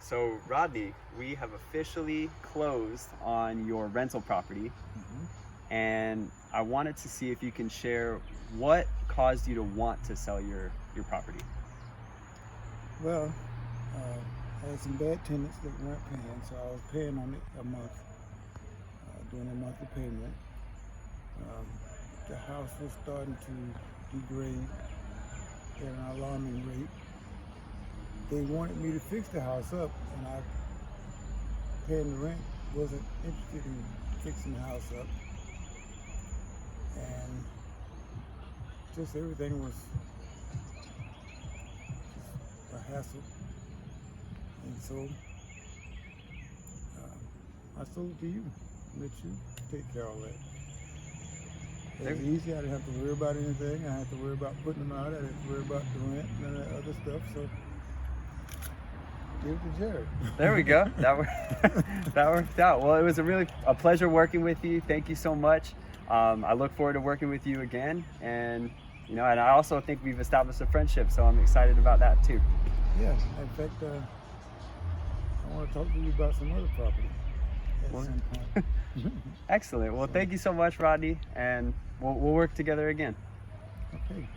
So Rodney, we have officially closed on your rental property, and I wanted to see if you can share what caused you to want to sell your property. Well, I had some bad tenants that weren't paying, so I was paying on it a month, doing a monthly payment. The house was starting to degrade at an alarming rate. They wanted me to fix the house up, and I, paying the rent, wasn't interested in fixing the house up. And just everything was just a hassle. And so I sold it to you, let you take care of all that. It was easy. I didn't have to worry about anything. I didn't have to worry about putting them out. I didn't have to worry about the rent and none of that other stuff. So give it to Jared. There we go. That worked out. Well, it was a pleasure working with you. Thank you so much. I look forward to working with you again, and and I also think we've established a friendship, so I'm excited about that too. Yeah. In fact, I want to talk to you about some other property at some point. Excellent. Well, thank you so much, Rodney, and we'll work together again. Okay.